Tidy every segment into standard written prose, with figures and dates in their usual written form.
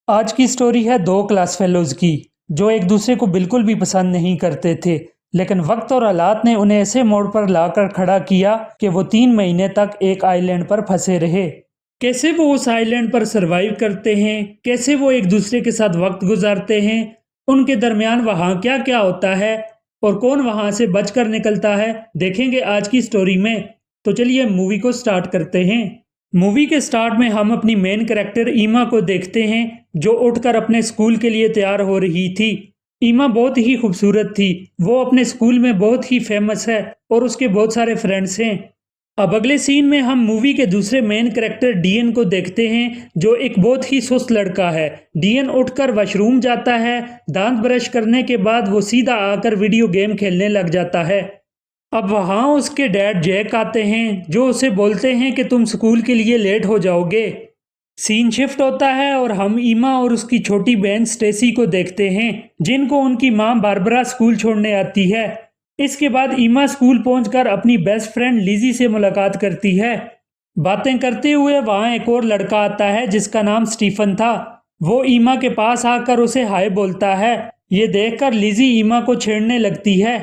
आज की स्टोरी है दो क्लास फेलोज की जो एक दूसरे को बिल्कुल भी पसंद नहीं करते थे। लेकिन वक्त और हालात ने उन्हें ऐसे मोड़ पर लाकर खड़ा किया कि वो 3 महीने तक एक आइलैंड पर फंसे रहे। कैसे वो उस आइलैंड पर सरवाइव करते हैं, कैसे वो एक दूसरे के साथ वक्त गुजारते हैं, उनके दरमियान वहाँ क्या क्या होता है और कौन वहाँ से बचकर निकलता है, देखेंगे आज की स्टोरी में। तो चलिए मूवी को स्टार्ट करते हैं। मूवी के स्टार्ट में हम अपनी मेन कैरेक्टर ईमा को देखते हैं जो उठकर अपने स्कूल के लिए तैयार हो रही थी। ईमा बहुत ही खूबसूरत थी। वो अपने स्कूल में बहुत ही फेमस है और उसके बहुत सारे फ्रेंड्स हैं। अब अगले सीन में हम मूवी के दूसरे मेन कैरेक्टर डीएन को देखते हैं जो एक बहुत ही सुस्त लड़का है। डीएन उठकर वॉशरूम जाता है। दांत ब्रश करने के बाद वो सीधा आकर वीडियो गेम खेलने लग जाता है। अब वहाँ उसके डैड जैक आते हैं जो उसे बोलते हैं कि तुम स्कूल के लिए लेट हो जाओगे। सीन शिफ्ट होता है और हम ईमा और उसकी छोटी बहन स्टेसी को देखते हैं जिनको उनकी मां बारबरा स्कूल छोड़ने आती है। इसके बाद ईमा स्कूल पहुंचकर अपनी बेस्ट फ्रेंड लिजी से मुलाकात करती है। बातें करते हुए वहाँ एक और लड़का आता है जिसका नाम स्टीफन था। वो ईमा के पास आकर उसे हाय बोलता है। ये देखकर लिजी ईमा को छेड़ने लगती है।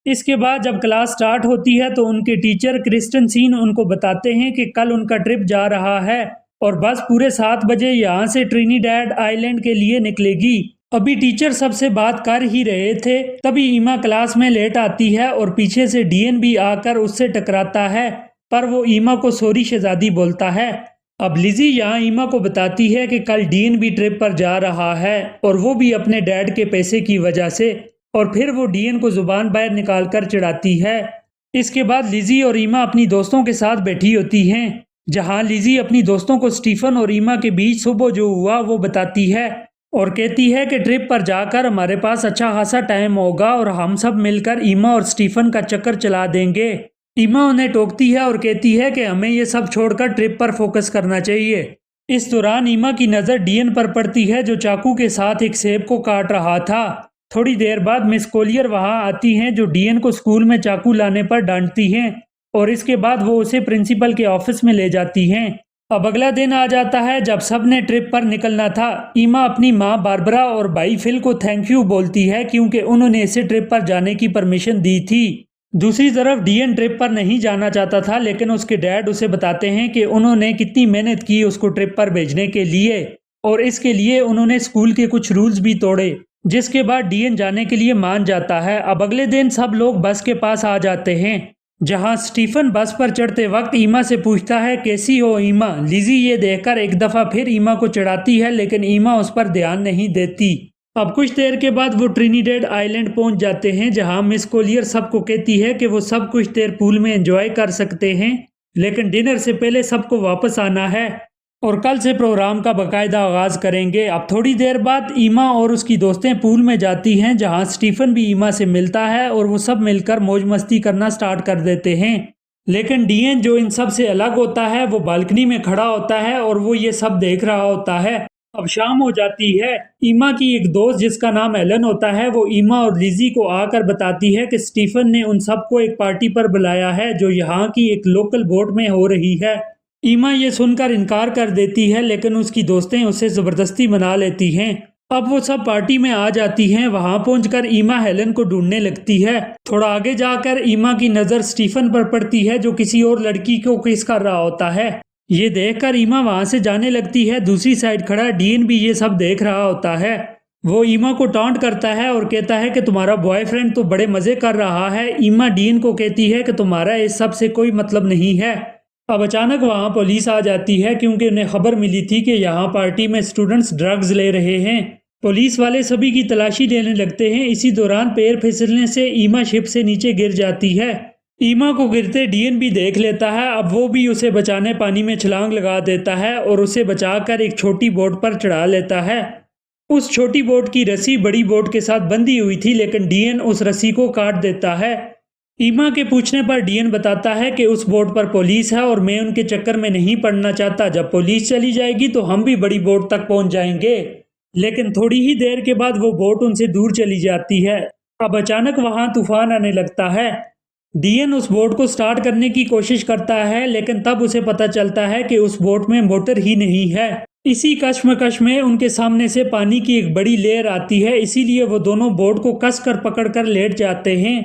इसके बाद जब क्लास स्टार्ट होती है तो उनके टीचर क्रिस्टन सीन उनको बताते हैं कि कल उनका ट्रिप जा रहा है और बस पूरे 7 बजे यहाँ से ट्रिनिडैड आइलैंड के लिए निकलेगी। अभी टीचर सबसे बात कर ही रहे थे तभी ईमा क्लास में लेट आती है और पीछे से डीएन भी आकर उससे टकराता है, पर वो ईमा को सॉरी शहजादी बोलता है। अब लिजी यहाँ ईमा को बताती है कि कल डीएन भी ट्रिप पर जा रहा है और वो भी अपने डैड के पैसे की वजह से, और फिर वो डीएन को जुबान बाहर निकालकर चिढ़ाती है। इसके बाद लिजी और ईमा अपनी दोस्तों के साथ बैठी होती हैं जहां लिजी अपनी दोस्तों को स्टीफन और ईमा के बीच सुबह जो हुआ वो बताती है और कहती है कि ट्रिप पर जाकर हमारे पास अच्छा खासा टाइम होगा और हम सब मिलकर ईमा और स्टीफन का चक्कर चला देंगे। ईमा उन्हें टोकती है और कहती है कि हमें ये सब छोड़कर ट्रिप पर फोकस करना चाहिए। इस दौरान ईमा की नज़र डीएन पर पड़ती है जो चाकू के साथ एक सेब को काट रहा था। थोड़ी देर बाद मिस कोलियर वहां आती हैं जो डीएन को स्कूल में चाकू लाने पर डांटती हैं और इसके बाद वो उसे प्रिंसिपल के ऑफिस में ले जाती हैं। अब अगला दिन आ जाता है जब सब ने ट्रिप पर निकलना था। ईमा अपनी माँ बारबरा और भाई फिल को थैंक यू बोलती है क्योंकि उन्होंने इसे ट्रिप पर जाने की परमिशन दी थी। दूसरी तरफ डीएन ट्रिप पर नहीं जाना चाहता था लेकिन उसके डैड उसे बताते हैं कि उन्होंने कितनी मेहनत की उसको ट्रिप पर भेजने के लिए और इसके लिए उन्होंने स्कूल के कुछ रूल्स भी तोड़े, जिसके बाद डीएन जाने के लिए मान जाता है। अब अगले दिन सब लोग बस के पास आ जाते हैं जहां स्टीफन बस पर चढ़ते वक्त ईमा से पूछता है कैसी हो ईमा। लिजी ये देखकर एक दफा फिर ईमा को चिढ़ाती है लेकिन ईमा उस पर ध्यान नहीं देती। अब कुछ देर के बाद वो ट्रिनिडेड आइलैंड पहुंच जाते हैं जहां मिस कोलियर सबको कहती है कि वो सब कुछ देर पूल में एंजॉय कर सकते हैं लेकिन डिनर से पहले सबको वापस आना है और कल से प्रोग्राम का बाकायदा आगाज करेंगे। अब थोड़ी देर बाद ईमा और उसकी दोस्तें पूल में जाती हैं जहां स्टीफन भी ईमा से मिलता है और वो सब मिलकर मौज मस्ती करना स्टार्ट कर देते हैं। लेकिन डीएन जो इन सब से अलग होता है वो बालकनी में खड़ा होता है और वो ये सब देख रहा होता है। अब शाम हो जाती है। ईमा की एक दोस्त जिसका नाम एलन होता है वो ईमा और लिजी को आकर बताती है कि स्टीफन ने उन सबको एक पार्टी पर बुलाया है जो यहाँ की एक लोकल बोट में हो रही है। ईमा ये सुनकर इनकार कर देती है लेकिन उसकी दोस्तें उसे जबरदस्ती मना लेती हैं। अब वो सब पार्टी में आ जाती हैं। वहां पहुंचकर ईमा हेलन को ढूंढने लगती है। थोड़ा आगे जाकर ईमा की नज़र स्टीफन पर पड़ती है जो किसी और लड़की को किस कर रहा होता है। ये देखकर ईमा वहां से जाने लगती है। दूसरी साइड खड़ा डीएन भी ये सब देख रहा होता है। वो ईमा को टॉन्ट करता है और कहता है कि तुम्हारा बॉयफ्रेंड तो बड़े मजे कर रहा है। ईमा डीएन को कहती है कि तुम्हारा इस सब से कोई मतलब नहीं है। अब अचानक वहां पुलिस आ जाती है क्योंकि उन्हें खबर मिली थी कि यहाँ पार्टी में स्टूडेंट्स ड्रग्स ले रहे हैं। पुलिस वाले सभी की तलाशी लेने लगते हैं। इसी दौरान पैर फिसलने से ईमा शिप से नीचे गिर जाती है। ईमा को गिरते डीएन भी देख लेता है। अब वो भी उसे बचाने पानी में छलांग लगा देता है और उसे बचाकर एक छोटी बोट पर चढ़ा लेता है। उस छोटी बोट की रस्सी बड़ी बोट के साथ बंधी हुई थी लेकिन डीएन उस रस्सी को काट देता है। ईमा के पूछने पर डीएन बताता है कि उस बोट पर पुलिस है और मैं उनके चक्कर में नहीं पड़ना चाहता। जब पुलिस चली जाएगी तो हम भी बड़ी बोट तक पहुंच जाएंगे। लेकिन थोड़ी ही देर के बाद वो बोट उनसे दूर चली जाती है। अब अचानक वहां तूफान आने लगता है। डीएन उस बोट को स्टार्ट करने की कोशिश करता है लेकिन तब उसे पता चलता है कि उस बोट में मोटर ही नहीं है। इसी कश्मकश में उनके सामने से पानी की एक बड़ी लेयर आती है, इसीलिए वो दोनों बोर्ड को कस कर पकड़कर लेट जाते हैं।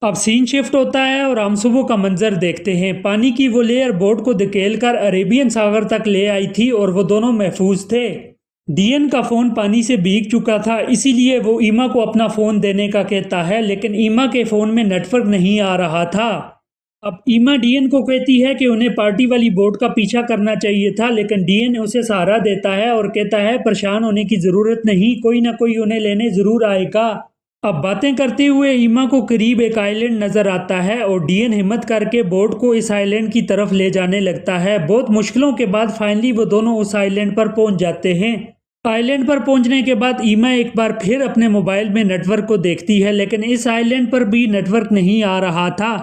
अब सीन शिफ्ट होता है और हम सुबह का मंजर देखते हैं। पानी की वो लेयर बोट को धकेल कर अरेबियन सागर तक ले आई थी और वो दोनों महफूज थे। डीएन का फोन पानी से भीग चुका था, इसीलिए वो ईमा को अपना फोन देने का कहता है, लेकिन ईमा के फोन में नेटवर्क नहीं आ रहा था। अब ईमा डीएन को कहती है कि उन्हें पार्टी वाली बोट का पीछा करना चाहिए था, लेकिन डीएन उसे सहारा देता है और कहता है परेशान होने की जरूरत नहीं, कोई ना कोई उन्हें लेने जरूर आएगा। अब बातें करते हुए ईमा को करीब एक आइलैंड नजर आता है और डीएन हिम्मत करके बोट को इस आइलैंड की तरफ ले जाने लगता है। बहुत मुश्किलों के बाद फाइनली वो दोनों उस आइलैंड पर पहुंच जाते हैं। आइलैंड पर पहुंचने के बाद ईमा एक बार फिर अपने मोबाइल में नेटवर्क को देखती है, लेकिन इस आइलैंड पर भी नेटवर्क नहीं आ रहा था।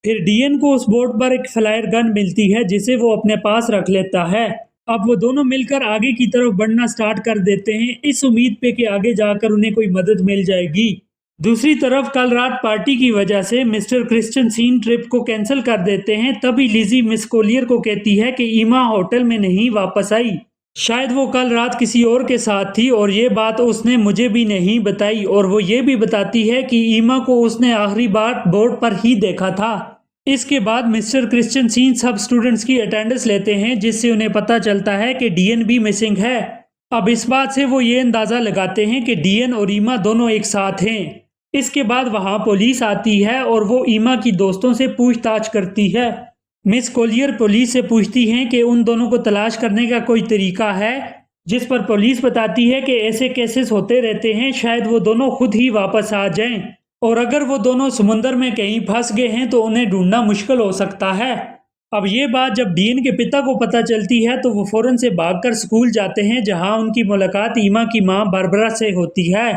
फिर डीएन को उस बोट पर एक फ्लायर गन मिलती है, जिसे वो अपने पास रख लेता है। अब वो दोनों मिलकर आगे की तरफ बढ़ना स्टार्ट कर देते हैं, इस उम्मीद पे कि आगे जाकर उन्हें कोई मदद मिल जाएगी। दूसरी तरफ कल रात पार्टी की वजह से मिस्टर क्रिश्चियनसन ट्रिप को कैंसिल कर देते हैं। तभी लिजी मिस कोलियर को कहती है कि ईमा होटल में नहीं वापस आई, शायद वो कल रात किसी और के साथ थी और ये बात उसने मुझे भी नहीं बताई। और वो ये भी बताती है कि ईमा को उसने आखिरी बार बोर्ड पर ही देखा था। इसके बाद मिस्टर क्रिश्चियनसन सब स्टूडेंट्स की अटेंडेंस लेते हैं, जिससे उन्हें पता चलता है कि डीएन भी मिसिंग है। अब इस बात से वो ये अंदाजा लगाते हैं कि डीएन और ईमा दोनों एक साथ हैं। इसके बाद वहां पुलिस आती है और वो ईमा की दोस्तों से पूछताछ करती है। मिस कोलियर पुलिस से पूछती हैं कि उन दोनों को तलाश करने का कोई तरीका है, जिस पर पुलिस बताती है कि ऐसे केसेस होते रहते हैं, शायद वो दोनों खुद ही वापस आ जाएं, और अगर वो दोनों समुद्र में कहीं फंस गए हैं तो उन्हें ढूंढना मुश्किल हो सकता है। अब ये बात जब डीन के पिता को पता चलती है तो वो फौरन से भागकर स्कूल जाते हैं, जहां उनकी मुलाकात ईमा की मां बारबरा से होती है।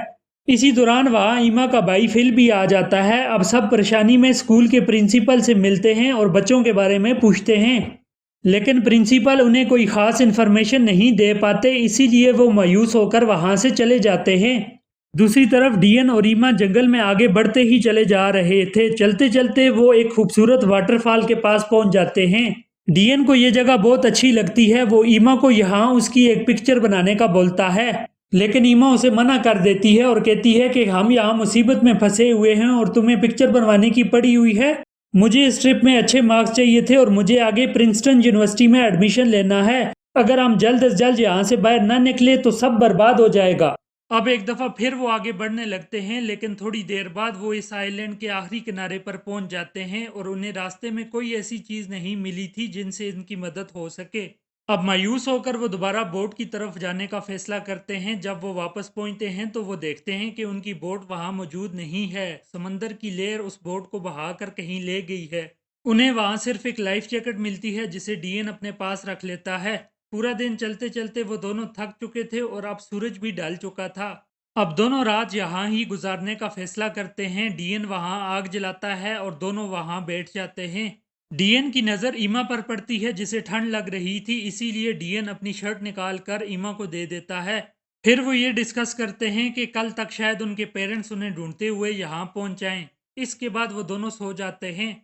इसी दौरान वहां ईमा का भाई फिल भी आ जाता है। अब सब परेशानी में स्कूल के प्रिंसिपल से मिलते हैं और बच्चों के बारे में पूछते हैं, लेकिन प्रिंसिपल उन्हें कोई खास इन्फॉर्मेशन नहीं दे पाते, इसीलिए वो मायूस होकर वहां से चले जाते हैं। दूसरी तरफ डीएन और ईमा जंगल में आगे बढ़ते ही चले जा रहे थे। चलते चलते वो एक खूबसूरत वाटरफॉल के पास पहुंच जाते हैं। डीएन को ये जगह बहुत अच्छी लगती है। वो ईमा को यहाँ उसकी एक पिक्चर बनाने का बोलता है, लेकिन ईमा उसे मना कर देती है और कहती है कि हम यहाँ मुसीबत में फंसे हुए हैं और तुम्हें पिक्चर बनवाने की पड़ी हुई है। मुझे इस ट्रिप में अच्छे मार्क्स चाहिए थे और मुझे आगे प्रिंसटन यूनिवर्सिटी में एडमिशन लेना है। अगर हम जल्द से जल्द यहाँ से बाहर न निकले तो सब बर्बाद हो जाएगा। अब एक दफ़ा फिर वो आगे बढ़ने लगते हैं, लेकिन थोड़ी देर बाद वो इस आइलैंड के आखिरी किनारे पर पहुंच जाते हैं और उन्हें रास्ते में कोई ऐसी चीज़ नहीं मिली थी जिनसे इनकी मदद हो सके। अब मायूस होकर वो दोबारा बोट की तरफ जाने का फैसला करते हैं। जब वो वापस पहुंचते हैं तो वो देखते हैं कि उनकी बोट वहां मौजूद नहीं है। समंदर की लहर उस बोट को बहाकर कहीं ले गई है। उन्हें वहां सिर्फ एक लाइफ जैकेट मिलती है, जिसे डीएन अपने पास रख लेता है। पूरा दिन चलते चलते वो दोनों थक चुके थे और अब सूरज भी ढल चुका था। अब दोनों रात यहाँ ही गुजारने का फैसला करते हैं। डीएन वहां आग जलाता है और दोनों वहां बैठ जाते हैं। डीएन की नज़र ईमा पर पड़ती है, जिसे ठंड लग रही थी, इसीलिए डीएन अपनी शर्ट निकाल कर ईमा को दे देता है। फिर वो ये डिस्कस करते हैं कि कल तक शायद उनके पेरेंट्स उन्हें ढूंढते हुए यहाँ पहुंच जाएं। इसके बाद वो दोनों सो जाते हैं।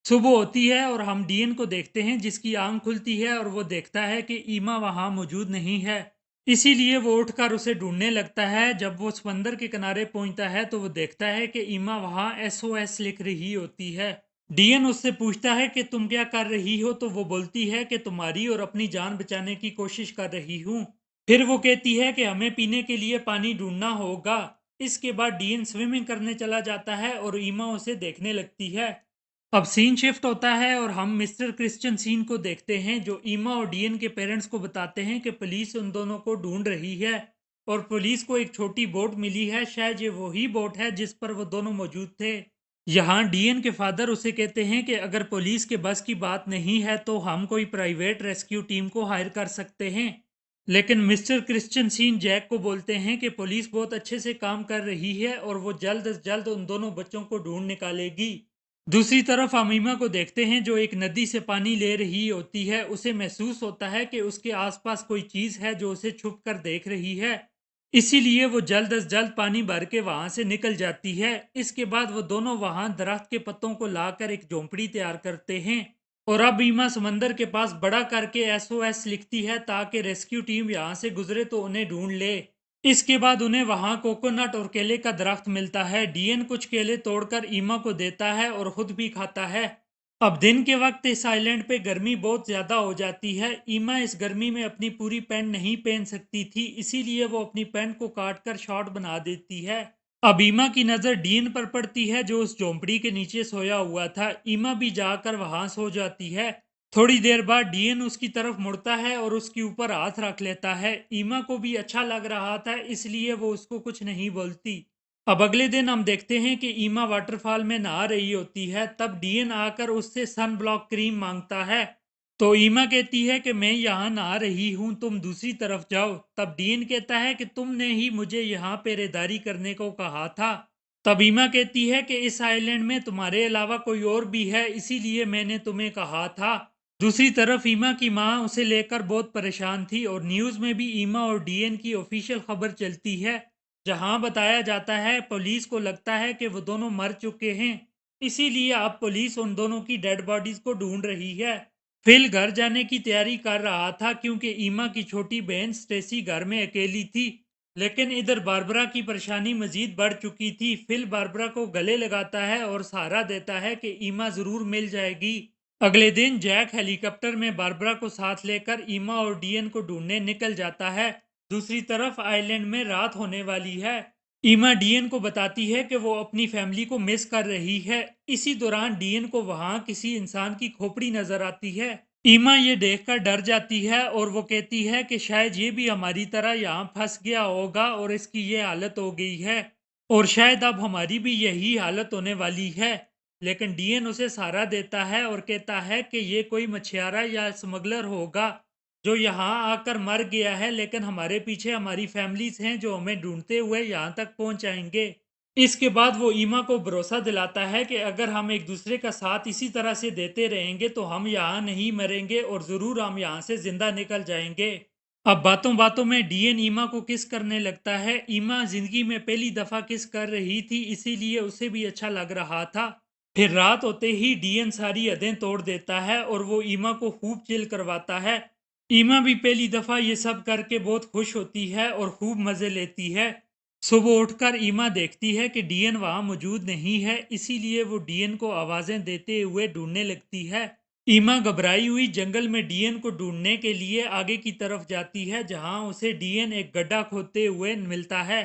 सुबह होती है और हम डीएन को देखते हैं, जिसकी आंख खुलती है और वो देखता है कि ईमा वहां मौजूद नहीं है। इसीलिए वो उठकर उसे ढूंढने लगता है। जब वो समंदर के किनारे पहुंचता है तो वो देखता है कि ईमा वहां SOS लिख रही होती है। डीएन उससे पूछता है कि तुम क्या कर रही हो, तो वो बोलती है कि तुम्हारी और अपनी जान बचाने की कोशिश कर रही हूँ। फिर वो कहती है कि हमें पीने के लिए पानी ढूंढना होगा। इसके बाद डीएन स्विमिंग करने चला जाता है और ईमा उसे देखने लगती है। अब सीन शिफ्ट होता है और हम मिस्टर क्रिश्चियनसन को देखते हैं, जो ईमा और डीएन के पेरेंट्स को बताते हैं कि पुलिस उन दोनों को ढूंढ रही है और पुलिस को एक छोटी बोट मिली है। शायद ये वही बोट है जिस पर वो दोनों मौजूद थे। यहाँ डीएन के फादर उसे कहते हैं कि अगर पुलिस के बस की बात नहीं है तो हम कोई प्राइवेट रेस्क्यू टीम को हायर कर सकते हैं। लेकिन मिस्टर क्रिश्चियनसन जैक को बोलते हैं कि पुलिस बहुत अच्छे से काम कर रही है और वो जल्द से जल्द उन दोनों बच्चों को ढूंढ निकालेगी। दूसरी तरफ अमीमा को देखते हैं, जो एक नदी से पानी ले रही होती है। उसे महसूस होता है कि उसके आसपास कोई चीज है जो उसे छुप कर देख रही है, इसीलिए वो जल्द से जल्द पानी भर के वहां से निकल जाती है। इसके बाद वो दोनों वहां दरख्त के पत्तों को लाकर एक झोंपड़ी तैयार करते हैं। और अब ईमा समंदर के पास बड़ा करके एसओएस लिखती है ताकि रेस्क्यू टीम यहाँ से गुजरे तो उन्हें ढूंढ ले। इसके बाद उन्हें वहां कोकोनट और केले का दरख्त मिलता है। डीएन कुछ केले तोड़कर ईमा को देता है और खुद भी खाता है। अब दिन के वक्त इस आइलैंड पे गर्मी बहुत ज्यादा हो जाती है। ईमा इस गर्मी में अपनी पूरी पैंट नहीं पहन सकती थी, इसीलिए वो अपनी पैंट को काट कर शॉर्ट बना देती है। अब ईमा की नजर डीन पर पड़ती है जो उस झोंपड़ी के नीचे सोया हुआ था। ईमा भी जाकर वहां सो जाती है। थोड़ी देर बाद डीएन उसकी तरफ मुड़ता है और उसके ऊपर हाथ रख लेता है। ईमा को भी अच्छा लग रहा था, इसलिए वो उसको कुछ नहीं बोलती। अब अगले दिन हम देखते हैं कि ईमा वाटरफॉल में नहा रही होती है। तब डीएन आकर उससे सन ब्लॉक क्रीम मांगता है। तो ईमा कहती है कि मैं यहाँ नहा रही हूँ, तुम दूसरी तरफ जाओ। तब डीएन कहता है कि तुमने ही मुझे यहाँ पहरेदारी करने को कहा था। तब ईमा कहती है कि इस आइलैंड में तुम्हारे अलावा कोई और भी है, इसीलिए मैंने तुम्हें कहा था। दूसरी तरफ ईमा की माँ उसे लेकर बहुत परेशान थी और न्यूज़ में भी ईमा और डीएन की ऑफिशियल खबर चलती है, जहां बताया जाता है पुलिस को लगता है कि वो दोनों मर चुके हैं, इसीलिए अब पुलिस उन दोनों की डेड बॉडीज को ढूंढ रही है। फिल घर जाने की तैयारी कर रहा था क्योंकि ईमा की छोटी बहन स्टेसी घर में अकेली थी। लेकिन इधर बारबरा की परेशानी मजीद बढ़ चुकी थी। फिल बारबरा को गले लगाता है और सहारा देता है कि ईमा जरूर मिल जाएगी। अगले दिन जैक हेलीकॉप्टर में बारबरा को साथ लेकर ईमा और डीएन को ढूंढने निकल जाता है। दूसरी तरफ आइलैंड में रात होने वाली है। ईमा डीएन को बताती है कि वो अपनी फैमिली को मिस कर रही है। इसी दौरान डीएन को वहां किसी इंसान की खोपड़ी नजर आती है। ईमा ये देखकर डर जाती है और वो कहती है कि शायद ये भी हमारी तरह यहाँ फंस गया होगा और इसकी ये हालत हो गई है, और शायद अब हमारी भी यही हालत होने वाली है। लेकिन डीएन उसे सहारा देता है और कहता है कि ये कोई मछुआरा या स्मगलर होगा जो यहाँ आकर मर गया है, लेकिन हमारे पीछे हमारी फैमिलीज हैं जो हमें ढूंढते हुए यहाँ तक पहुँचाएंगे। इसके बाद वो ईमा को भरोसा दिलाता है कि अगर हम एक दूसरे का साथ इसी तरह से देते रहेंगे तो हम यहाँ नहीं मरेंगे और जरूर हम यहाँ से जिंदा निकल जाएंगे। अब बातों बातों में डीएन ईमा को किस करने लगता है। ईमा जिंदगी में पहली दफा किस कर रही थी, इसीलिए उसे भी अच्छा लग रहा था। फिर रात होते ही डीएन सारी हदें तोड़ देता है और वो ईमा को खूब चिल करवाता है। ईमा भी पहली दफा ये सब करके बहुत खुश होती है और खूब मजे लेती है। सुबह उठकर ईमा देखती है कि डीएन वहां मौजूद नहीं है, इसीलिए वो डीएन को आवाजें देते हुए ढूंढने लगती है। ईमा घबराई हुई जंगल में डीएन को ढूंढने के लिए आगे की तरफ जाती है, जहां उसे डीएन एक गड्ढा खोदते हुए मिलता है।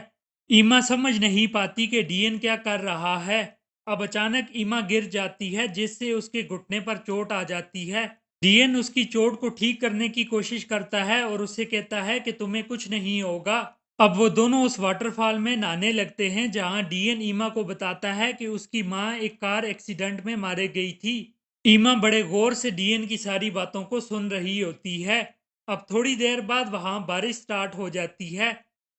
ईमा समझ नहीं पाती कि डीएन क्या कर रहा है। अब अचानक ईमा गिर जाती है, जिससे उसके घुटने पर चोट आ जाती है। डीएन उसकी चोट को ठीक करने की कोशिश करता है और उससे कहता है कि तुम्हें कुछ नहीं होगा। अब वो दोनों उस वाटरफॉल में नहाने लगते हैं, जहां डीएन ईमा को बताता है कि उसकी माँ एक कार एक्सीडेंट में मारे गई थी। ईमा बड़े गौर से डीएन की सारी बातों को सुन रही होती है। अब थोड़ी देर बाद वहां बारिश स्टार्ट हो जाती है।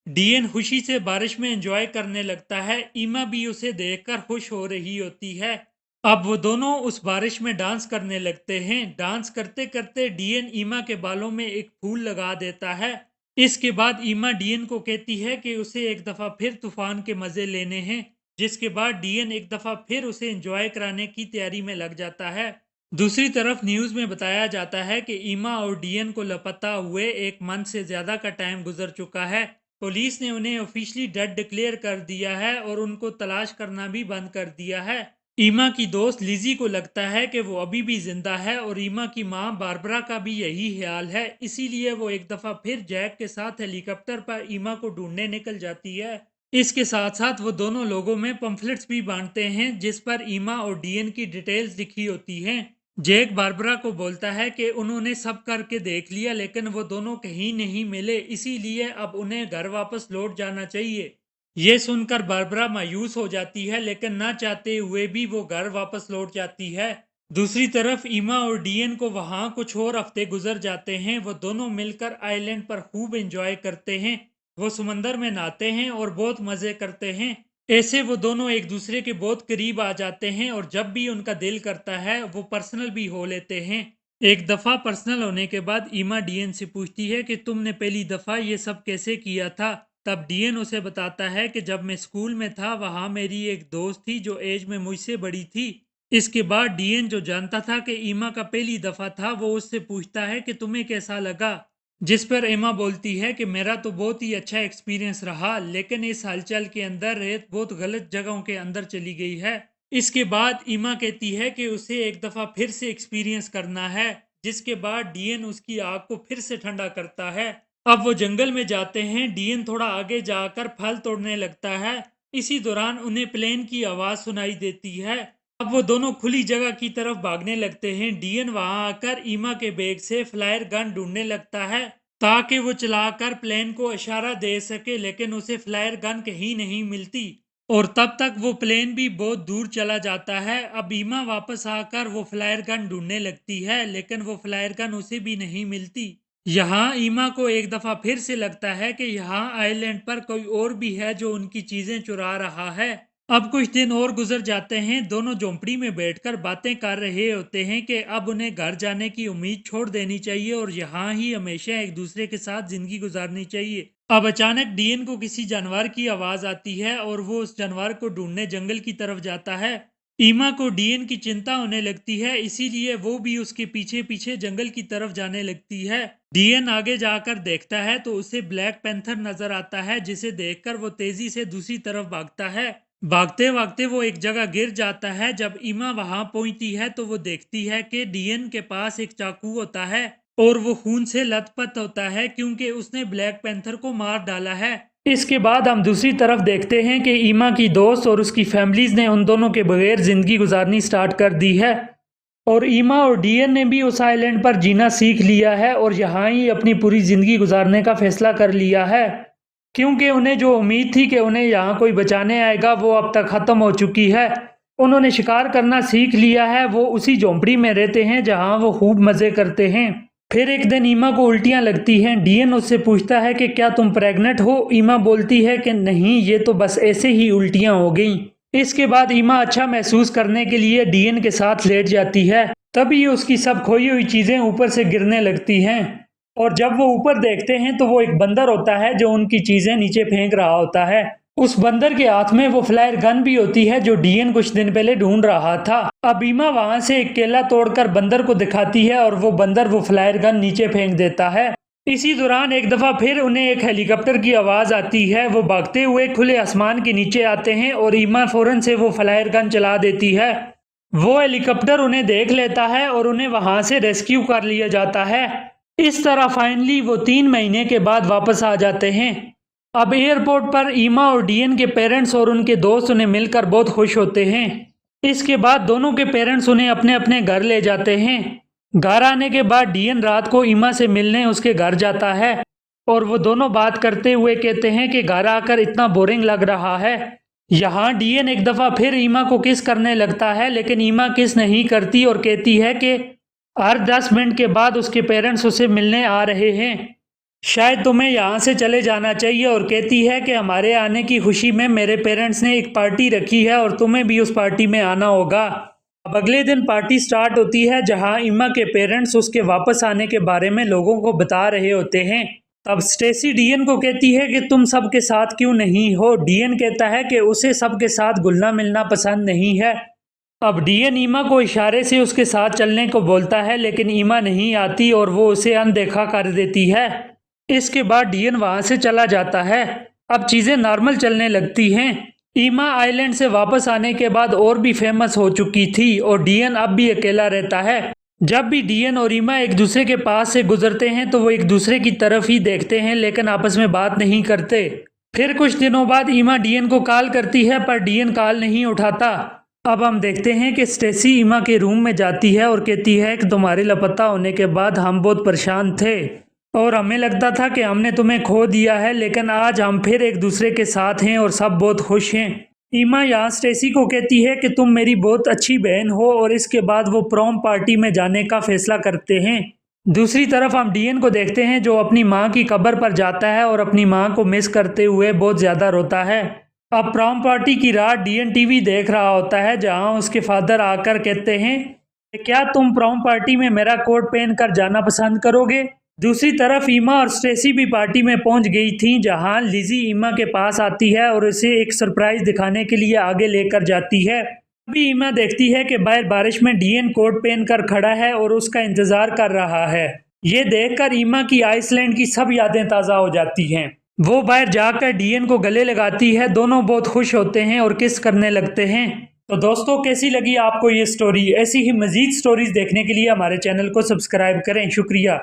डीएन खुशी से बारिश में एंजॉय करने लगता है। ईमा भी उसे देखकर खुश हो रही होती है। अब वो दोनों उस बारिश में डांस करने लगते हैं। डांस करते करते डीएन ईमा के बालों में एक फूल लगा देता है। इसके बाद ईमा डीएन को कहती है कि उसे एक दफा फिर तूफान के मजे लेने हैं, जिसके बाद डीएन एक दफा फिर उसे एंजॉय कराने की तैयारी में लग जाता है। दूसरी तरफ न्यूज में बताया जाता है कि ईमा और डीएन को लापता हुए एक मंथ से ज्यादा का टाइम गुजर चुका है। पुलिस ने उन्हें ऑफिशियली डेड डिक्लेयर कर दिया है और उनको तलाश करना भी बंद कर दिया है। ईमा की दोस्त लिजी को लगता है कि वो अभी भी जिंदा है और ईमा की मां बारबरा का भी यही ख्याल है, इसीलिए वो एक दफा फिर जैक के साथ हेलीकॉप्टर पर ईमा को ढूंढने निकल जाती है। इसके साथ साथ वो दोनों लोगों में पंफलेट्स भी बांटते हैं, जिस पर ईमा और डीएन की डिटेल्स लिखी होती हैं। जैक बारबरा को बोलता है कि उन्होंने सब करके देख लिया, लेकिन वो दोनों कहीं नहीं मिले, इसीलिए अब उन्हें घर वापस लौट जाना चाहिए। ये सुनकर बारबरा मायूस हो जाती है, लेकिन ना चाहते हुए भी वो घर वापस लौट जाती है। दूसरी तरफ ईमा और डीएन को वहां कुछ और हफ्ते गुजर जाते हैं। वो दोनों मिलकर आइलैंड पर खूब एंजॉय करते हैं। वो समंदर में नहाते हैं और बहुत मजे करते हैं। ऐसे वो दोनों एक दूसरे के बहुत करीब आ जाते हैं और जब भी उनका दिल करता है वो पर्सनल भी हो लेते हैं। एक दफा पर्सनल होने के बाद ईमा डीएन से पूछती है कि तुमने पहली दफा ये सब कैसे किया था। तब डीएन उसे बताता है कि जब मैं स्कूल में था वहां मेरी एक दोस्त थी जो एज में मुझसे बड़ी थी। इसके बाद डीएन जो जानता था कि ईमा का पहली दफा था, वो उससे पूछता है कि तुम्हें कैसा लगा, जिस पर एमा बोलती है कि मेरा तो बहुत ही अच्छा एक्सपीरियंस रहा, लेकिन इस हलचल के अंदर रेत बहुत गलत जगहों के अंदर चली गई है। इसके बाद ईमा कहती है कि उसे एक दफा फिर से एक्सपीरियंस करना है, जिसके बाद डीएन उसकी आग को फिर से ठंडा करता है। अब वो जंगल में जाते हैं। डीएन थोड़ा आगे जाकर फल तोड़ने लगता है। इसी दौरान उन्हें प्लेन की आवाज सुनाई देती है। अब वो दोनों खुली जगह की तरफ भागने लगते हैं। डीएन वहां आकर ईमा के बैग से फ्लायर गन ढूंढने लगता है ताकि वो चलाकर प्लेन को इशारा दे सके, लेकिन उसे फ्लायर गन कहीं नहीं मिलती और तब तक वो प्लेन भी बहुत दूर चला जाता है। अब ईमा वापस आकर वो फ्लायर गन ढूंढने लगती है, लेकिन वो फ्लायर गन उसे भी नहीं मिलती। यहाँ ईमा को एक दफा फिर से लगता है कि यहाँ आइलैंड पर कोई और भी है जो उनकी चीजें चुरा रहा है। अब कुछ दिन और गुजर जाते हैं। दोनों झोंपड़ी में बैठकर बातें कर रहे होते हैं कि अब उन्हें घर जाने की उम्मीद छोड़ देनी चाहिए और यहाँ ही हमेशा एक दूसरे के साथ जिंदगी गुजारनी चाहिए। अब अचानक डीएन को किसी जानवर की आवाज आती है और वो उस जानवर को ढूंढने जंगल की तरफ जाता है। ईमा को डीएन की चिंता होने लगती है, इसीलिए वो भी उसके पीछे पीछे जंगल की तरफ जाने लगती है। डीएन आगे जाकर देखता है तो उसे ब्लैक पैंथर नजर आता है, जिसे देखकर वो तेजी से दूसरी तरफ भागता है। भागते भागते वो एक जगह गिर जाता है। जब ईमा वहां पहुंचती है तो वो देखती है कि डीएन के पास एक चाकू होता है और वो खून से लथपथ होता है क्योंकि उसने ब्लैक पैंथर को मार डाला है। इसके बाद हम दूसरी तरफ देखते हैं कि ईमा की दोस्त और उसकी फैमिलीज ने उन दोनों के बगैर जिंदगी गुजारनी स्टार्ट कर दी है और ईमा और डीएन ने भी उस आइलैंड पर जीना सीख लिया है और यहाँ ही अपनी पूरी जिंदगी गुजारने का फैसला कर लिया है, क्योंकि उन्हें जो उम्मीद थी कि उन्हें यहाँ कोई बचाने आएगा वो अब तक खत्म हो चुकी है। उन्होंने शिकार करना सीख लिया है। वो उसी झोंपड़ी में रहते हैं जहाँ वो खूब मजे करते हैं। फिर एक दिन ईमा को उल्टियाँ लगती हैं। डीएन उससे पूछता है कि क्या तुम प्रेग्नेंट हो? ईमा बोलती है कि नहीं, ये तो बस ऐसे ही उल्टियाँ हो गई। इसके बाद ईमा अच्छा महसूस करने के लिए डीएन के साथ लेट जाती है। तभी उसकी सब खोई हुई चीजें ऊपर से गिरने लगती हैं और जब वो ऊपर देखते हैं तो वो एक बंदर होता है जो उनकी चीजें नीचे फेंक रहा होता है। उस बंदर के हाथ में वो फ्लायर गन भी होती है जो डीएन कुछ दिन पहले ढूंढ रहा था। अब ईमा वहां से एक केला तोड़कर बंदर को दिखाती है और वो बंदर वो फ्लायर गन नीचे फेंक देता है। इसी दौरान एक दफा फिर उन्हें एक हेलीकॉप्टर की आवाज आती है। वो भागते हुए खुले आसमान के नीचे आते हैं और ईमा फौरन से वो फ्लायर गन चला देती है। वो हेलीकॉप्टर उन्हें देख लेता है और उन्हें वहां से रेस्क्यू कर लिया जाता है। इस तरह फाइनली वो 3 महीने के बाद वापस आ जाते हैं। अब एयरपोर्ट पर ईमा और डीएन के पेरेंट्स और उनके दोस्त उन्हें मिलकर बहुत खुश होते हैं। इसके बाद दोनों के पेरेंट्स उन्हें अपने अपने घर ले जाते हैं। घर आने के बाद डीएन रात को ईमा से मिलने उसके घर जाता है और वो दोनों बात करते हुए कहते हैं कि घर आकर इतना बोरिंग लग रहा है। यहाँ डीएन एक दफा फिर ईमा को किस करने लगता है, लेकिन ईमा किस नहीं करती और कहती है कि हर 10 मिनट के बाद उसके पेरेंट्स उसे मिलने आ रहे हैं, शायद तुम्हें यहाँ से चले जाना चाहिए। और कहती है कि हमारे आने की खुशी में मेरे पेरेंट्स ने एक पार्टी रखी है और तुम्हें भी उस पार्टी में आना होगा। अब अगले दिन पार्टी स्टार्ट होती है जहाँ ईमा के पेरेंट्स उसके वापस आने के बारे में लोगों को बता रहे होते हैं। तब स्टेसी डीएन को कहती है कि तुम सबके साथ क्यों नहीं हो। डीएन कहता है कि उसे सबके साथ घुलना मिलना पसंद नहीं है। अब डीएन ईमा को इशारे से उसके साथ चलने को बोलता है, लेकिन ईमा नहीं आती और वो उसे अनदेखा कर देती है। इसके बाद डीएन वहां से चला जाता है। अब चीजें नॉर्मल चलने लगती हैं। ईमा आइलैंड से वापस आने के बाद और भी फेमस हो चुकी थी और डीएन अब भी अकेला रहता है। जब भी डीएन और ईमा एक दूसरे के पास से गुजरते हैं तो वो एक दूसरे की तरफ ही देखते हैं, लेकिन आपस में बात नहीं करते। फिर कुछ दिनों बाद ईमा डीएन को कॉल करती है पर डीएन कॉल नहीं उठाता। अब हम देखते हैं कि स्टेसी ईमा के रूम में जाती है और कहती है कि तुम्हारे लापता होने के बाद हम बहुत परेशान थे और हमें लगता था कि हमने तुम्हें खो दिया है, लेकिन आज हम फिर एक दूसरे के साथ हैं और सब बहुत खुश हैं। ईमा यहाँ स्टेसी को कहती है कि तुम मेरी बहुत अच्छी बहन हो और इसके बाद वो प्रॉम पार्टी में जाने का फैसला करते हैं। दूसरी तरफ हम डीएन को देखते हैं जो अपनी माँ की कब्र पर जाता है और अपनी माँ को मिस करते हुए बहुत ज़्यादा रोता है। अब प्रॉम पार्टी की रात डीएन टीवी देख रहा होता है जहाँ उसके फादर आकर कहते हैं कि क्या तुम प्रॉम पार्टी में मेरा कोट पहन कर जाना पसंद करोगे। दूसरी तरफ ईमा और स्टेसी भी पार्टी में पहुंच गई थी जहां लिजी ईमा के पास आती है और उसे एक सरप्राइज दिखाने के लिए आगे लेकर जाती है। अभी ईमा देखती है कि बाहर बारिश में डीएन कोट पहनकर खड़ा है और उसका इंतजार कर रहा है। ये देखकर ईमा की आइसलैंड की सब यादें ताज़ा हो जाती हैं। वो बाहर जाकर डीएन को गले लगाती है, दोनों बहुत खुश होते हैं और किस करने लगते हैं। तो दोस्तों, कैसी लगी आपको ये स्टोरी? ऐसी ही मज़ीद स्टोरीज देखने के लिए हमारे चैनल को सब्सक्राइब करें। शुक्रिया।